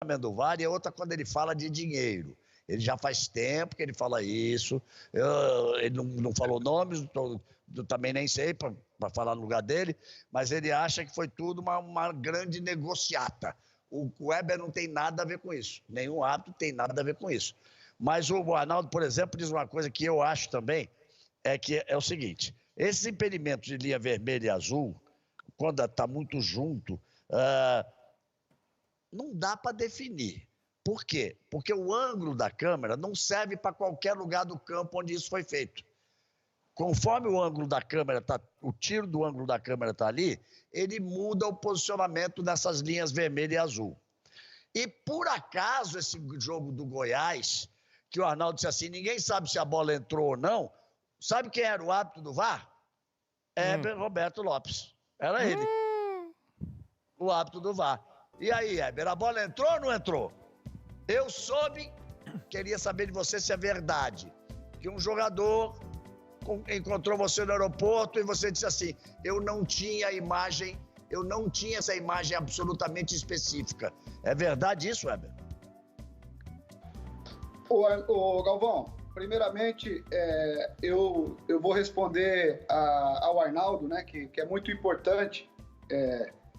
funcionamento do VAR e a outra quando ele fala de dinheiro. Ele já faz tempo que ele fala isso, ele não falou nomes, também nem sei para falar no lugar dele, mas ele acha que foi tudo uma grande negociata. O Weber não tem nada a ver com isso, nenhum árbitro tem nada a ver com isso. Mas o Arnaldo, por exemplo, diz uma coisa que eu acho também, que é o seguinte, esses impedimentos de linha vermelha e azul, quando está muito junto, não dá para definir. Por quê? Porque o ângulo da câmera não serve para qualquer lugar do campo onde isso foi feito. Conforme o ângulo da câmera o tiro do ângulo da câmera está ali, ele muda o posicionamento dessas linhas vermelha e azul. E por acaso esse jogo do Goiás, que o Arnaldo disse assim, ninguém sabe se a bola entrou ou não, sabe quem era o árbitro do VAR? Roberto Lopes. Era ele. O árbitro do VAR. E aí, Heber, a bola entrou ou não entrou? Eu soube, queria saber de você se é verdade, que um jogador encontrou você no aeroporto e você disse assim, eu não tinha essa imagem absolutamente específica. É verdade isso, Weber? Ô Galvão, primeiramente, eu vou responder ao Arnaldo, né, que é muito importante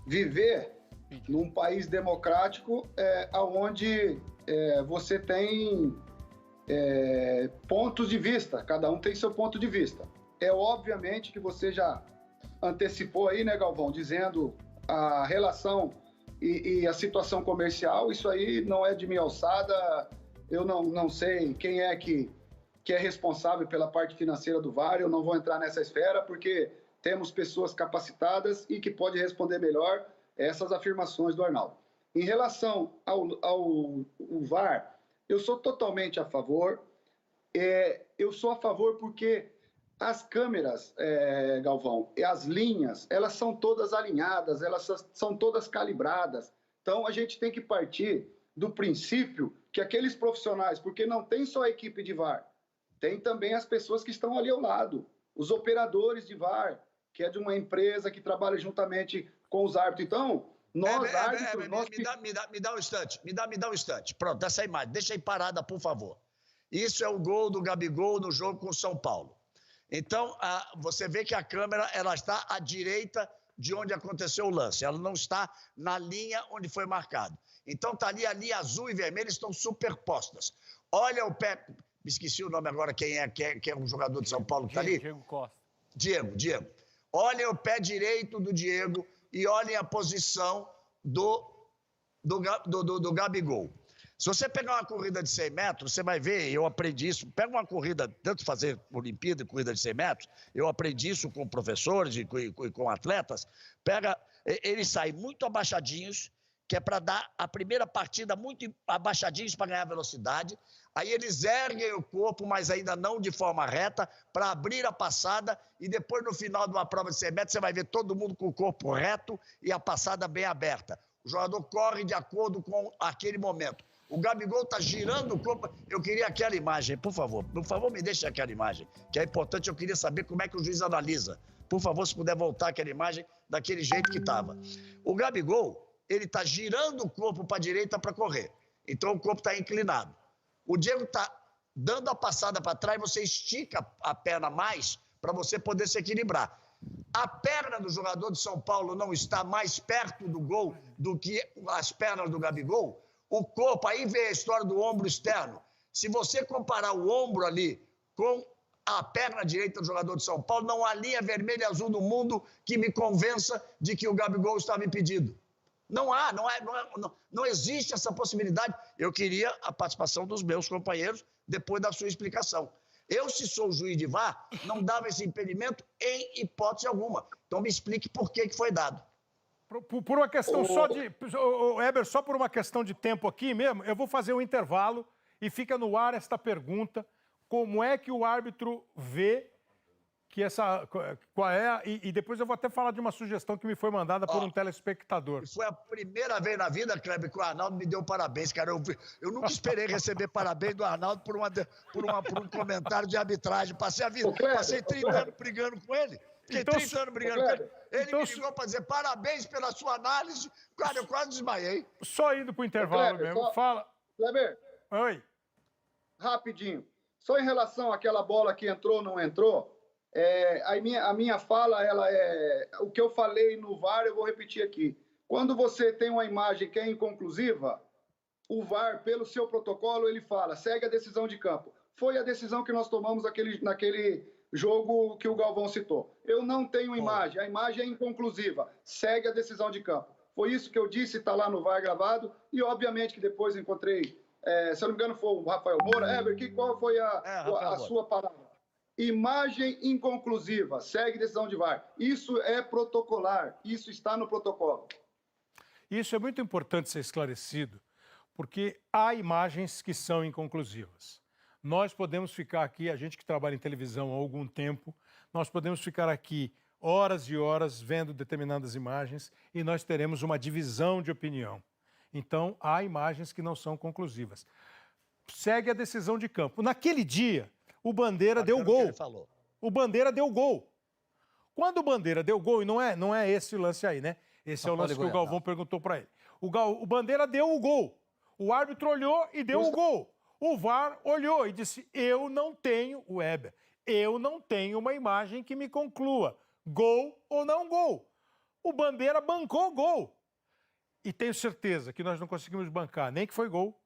viver num país democrático onde você tem pontos de vista, cada um tem seu ponto de vista. Obviamente que você já antecipou aí, né, Galvão, dizendo a relação e a situação comercial, isso aí não é de minha alçada, eu não sei quem é que é responsável pela parte financeira do VAR, eu não vou entrar nessa esfera, porque temos pessoas capacitadas e que podem responder melhor essas afirmações do Arnaldo. Em relação ao VAR, eu sou totalmente a favor. Eu sou a favor porque as câmeras, Galvão, e as linhas, elas são todas alinhadas, elas são todas calibradas. Então, a gente tem que partir do princípio que aqueles profissionais, porque não tem só a equipe de VAR, tem também as pessoas que estão ali ao lado, os operadores de VAR, que é de uma empresa que trabalha juntamente com os árbitros. Então, nós árbitros... Me dá um instante. Pronto, essa imagem, deixa aí parada, por favor. Isso é o gol do Gabigol no jogo com o São Paulo. Então, você vê que a câmera ela está à direita de onde aconteceu o lance. Ela não está na linha onde foi marcado. Então, está ali a linha azul e vermelha estão superpostas. Olha o pé... Me esqueci o nome agora, quem é um jogador de São Paulo que está ali? Diego Costa. Diego. Olhem o pé direito do Diego e olhem a posição do Gabigol. Se você pegar uma corrida de 100 metros, você vai ver, eu aprendi isso, pega uma corrida, tanto fazer Olimpíada e corrida de 100 metros, eu aprendi isso com professores e com atletas, eles saem muito abaixadinhos, que é para dar a primeira partida muito abaixadinhos para ganhar velocidade, aí eles erguem o corpo, mas ainda não de forma reta, para abrir a passada, e depois no final de uma prova de 100 metros, você vai ver todo mundo com o corpo reto e a passada bem aberta. O jogador corre de acordo com aquele momento. O Gabigol está girando o corpo. Eu queria aquela imagem, por favor me deixe aquela imagem, que é importante, eu queria saber como é que o juiz analisa. Por favor, se puder voltar aquela imagem daquele jeito que estava. O Gabigol, ele está girando o corpo para a direita para correr. Então o corpo está inclinado. O Diego está dando a passada para trás, você estica a perna mais para você poder se equilibrar. A perna do jogador de São Paulo não está mais perto do gol do que as pernas do Gabigol? O corpo, aí vem a história do ombro externo. Se você comparar o ombro ali com a perna direita do jogador de São Paulo, não há linha vermelha e azul no mundo que me convença de que o Gabigol estava impedido. Não existe essa possibilidade. Eu queria a participação dos meus companheiros depois da sua explicação. Eu, se sou juiz de VAR, não dava esse impedimento em hipótese alguma. Então me explique por que foi dado. Por uma questão só de... Heber, só por uma questão de tempo aqui mesmo, eu vou fazer um intervalo e fica no ar esta pergunta. Como é que o árbitro vê que qual é... E depois eu vou até falar de uma sugestão que me foi mandada por um telespectador. Foi a primeira vez na vida, Kleber, que o Arnaldo me deu parabéns, cara. Eu nunca esperei receber parabéns do Arnaldo por um comentário de arbitragem. Passei 30 anos brigando com ele. Fiquei Então, 30 anos brigando com ele. Ele então, me ligou para dizer parabéns pela sua análise. Cara, eu quase desmaiei. Só indo para o intervalo Kleber, mesmo. Fala. Kleber, Oi. rapidinho. Só em relação àquela bola que entrou ou não entrou, a minha fala, ela é... O que eu falei no VAR, eu vou repetir aqui. Quando você tem uma imagem que é inconclusiva, o VAR, pelo seu protocolo, ele fala, segue a decisão de campo. Foi a decisão que nós tomamos naquele jogo que o Galvão citou. Eu não tenho imagem, a imagem é inconclusiva, segue a decisão de campo. Foi isso que eu disse, está lá no VAR gravado, e obviamente que depois encontrei, se eu não me engano foi o Rafael Moura, qual foi a sua palavra? Imagem inconclusiva, segue decisão de VAR. Isso é protocolar, isso está no protocolo. Isso é muito importante ser esclarecido, porque há imagens que são inconclusivas. Nós podemos ficar aqui, a gente que trabalha em televisão há algum tempo, nós podemos ficar aqui horas e horas vendo determinadas imagens e nós teremos uma divisão de opinião. Então, há imagens que não são conclusivas. Segue a decisão de campo. Naquele dia, o Bandeira deu gol. O Bandeira deu gol. Quando o Bandeira deu gol, e não é esse o lance aí, né? Esse é o lance que o Galvão perguntou para ele. O Bandeira deu o gol. O árbitro olhou e deu o gol. O VAR olhou e disse, eu não tenho uma imagem que me conclua, gol ou não gol. O Bandeira bancou gol. E tenho certeza que nós não conseguimos bancar nem que foi gol,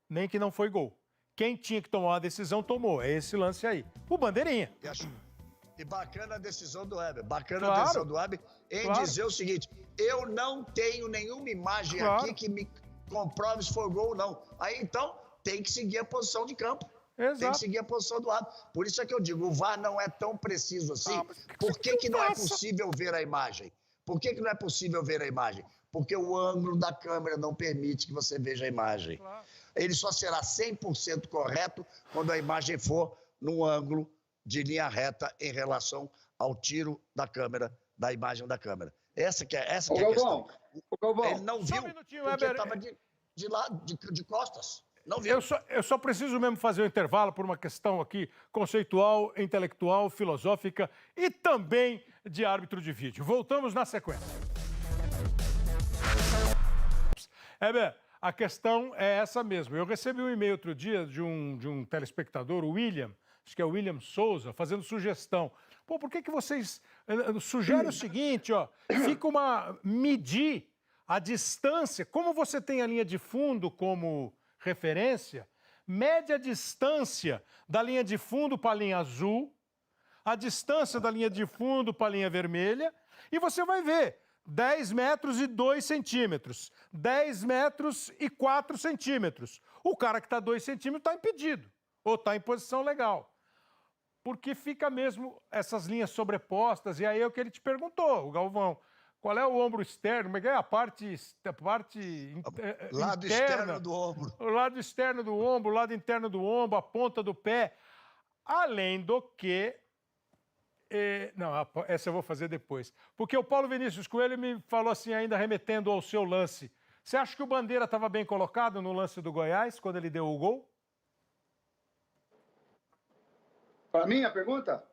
nem que não foi gol. Quem tinha que tomar uma decisão, tomou. É esse lance aí. O Bandeirinha. E bacana a decisão do Weber. Bacana a decisão do Weber em dizer o seguinte, eu não tenho nenhuma imagem aqui que me comprove se foi gol ou não. Aí, então... tem que seguir a posição de campo. Exato. Tem que seguir a posição do árbitro. Por isso é que eu digo, o VAR não é tão preciso assim. Por que não é possível ver a imagem? Por que não é possível ver a imagem? Porque o ângulo da câmera não permite que você veja a imagem. Claro. Ele só será 100% correto quando a imagem for num ângulo de linha reta em relação ao tiro da câmera, da imagem da câmera. Essa que é a questão. Ele não viu porque estava de costas. Não viu. Eu só preciso mesmo fazer o intervalo por uma questão aqui conceitual, intelectual, filosófica e também de árbitro de vídeo. Voltamos na sequência. A questão é essa mesmo. Eu recebi um e-mail outro dia de um telespectador, o William, acho que é o William Souza, fazendo sugestão. Pô, por que vocês sugerem o seguinte, ó, medir a distância, como você tem a linha de fundo como referência, mede a distância da linha de fundo para a linha azul, a distância da linha de fundo para a linha vermelha, e você vai ver 10 metros e 2 centímetros, 10 metros e 4 centímetros. O cara que está 2 centímetros está impedido, ou está em posição legal. Porque fica mesmo essas linhas sobrepostas, e aí é o que ele te perguntou, o Galvão. Qual é o ombro externo? Como é que é a parte lado interna, externo do ombro. O lado externo do ombro, o lado interno do ombro, a ponta do pé. Além do que... não, essa eu vou fazer depois. Porque o Paulo Vinícius Coelho me falou assim, ainda remetendo ao seu lance. Você acha que o Bandeira estava bem colocado no lance do Goiás, quando ele deu o gol? Para mim, a pergunta?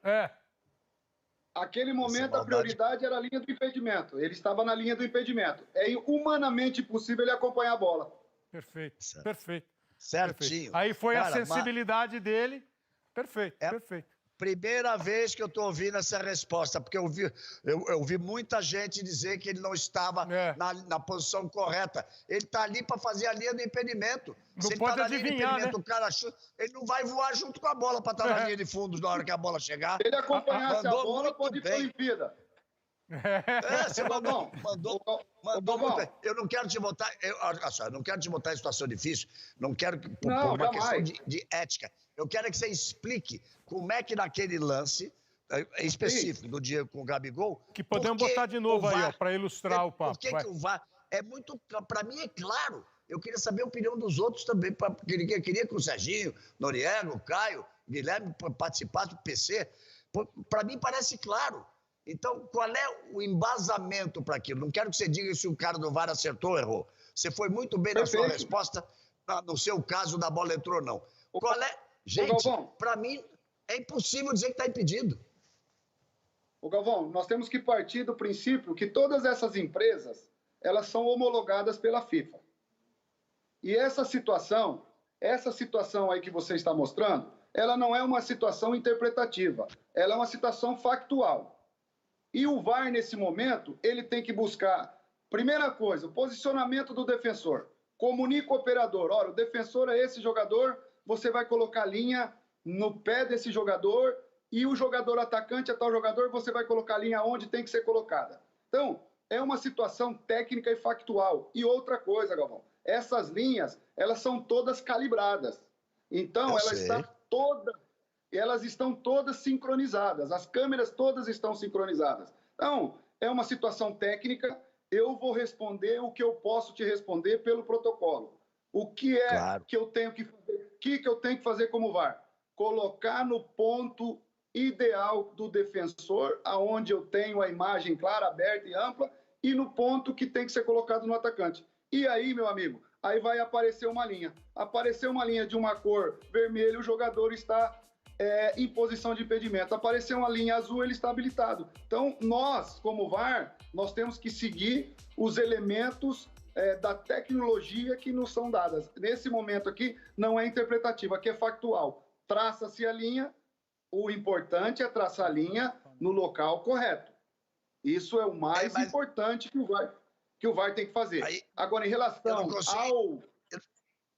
Aquele momento, a prioridade era a linha do impedimento. Ele estava na linha do impedimento. É humanamente possível ele acompanhar a bola. Perfeito, certo. Perfeito. Certinho. Perfeito. Aí foi a sensibilidade dele. Perfeito, perfeito. Primeira vez que eu estou ouvindo essa resposta, porque eu vi muita gente dizer que ele não estava na posição correta. Ele está ali para fazer a linha do impedimento. Não se pode ele adivinhar, né? O cara ele não vai voar junto com a bola para estar na linha de fundo na hora que a bola chegar. Se ele acompanhasse a bola, pode ir para a Olimpíada. Você mandou muito bem. Eu não quero te botar... Eu não quero te botar em situação difícil. Não quero por uma questão de ética. Eu quero que você explique como é que naquele lance específico do dia com o Gabigol... Que podemos botar de novo aí, para ilustrar o papo. Por que o VAR... É muito... Para mim é claro. Eu queria saber a opinião dos outros também. Queria que o Serginho, Noriega, o Caio, Guilherme participassem do PC. Para mim parece claro. Então, qual é o embasamento para aquilo? Não quero que você diga se o cara do VAR acertou ou errou. Você foi muito bem na sua resposta, no seu caso da bola entrou ou não. Qual é... Gente, para mim, é impossível dizer que está impedido. Ô Galvão, nós temos que partir do princípio que todas essas empresas, elas são homologadas pela FIFA. E essa situação aí que você está mostrando, ela não é uma situação interpretativa, ela é uma situação factual. E o VAR, nesse momento, ele tem que buscar, primeira coisa, o posicionamento do defensor. Comunica o operador, olha, o defensor é esse jogador, você vai colocar a linha no pé desse jogador e o jogador atacante é tal jogador, você vai colocar a linha onde tem que ser colocada. Então, é uma situação técnica e factual. E outra coisa, Galvão, essas linhas, elas são todas calibradas. Então, elas estão todas sincronizadas. As câmeras todas estão sincronizadas. Então, é uma situação técnica. Eu vou responder o que eu posso te responder pelo protocolo. O que é que eu tenho que fazer? O que eu tenho que fazer como VAR? Colocar no ponto ideal do defensor, aonde eu tenho a imagem clara, aberta e ampla, e no ponto que tem que ser colocado no atacante. E aí, meu amigo, aí vai aparecer uma linha. Apareceu uma linha de uma cor vermelha, o jogador está em posição de impedimento. Apareceu uma linha azul, ele está habilitado. Então, nós, como VAR, nós temos que seguir os elementos da tecnologia que nos são dadas. Nesse momento aqui, não é interpretativa, aqui é factual. Traça-se a linha, o importante é traçar a linha no local correto. Isso é o mais importante que o VAR tem que fazer. Agora, em relação ao...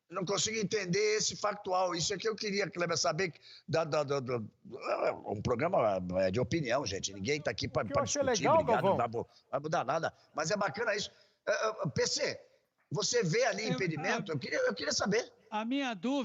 Não consigo entender esse factual. Isso é que eu queria, Kleber, saber. Um programa de opinião, gente. Ninguém está aqui para discutir, legal, brigar, não vai mudar nada. Mas é bacana isso. PC, você vê ali impedimento? Eu queria saber. A minha dúvida...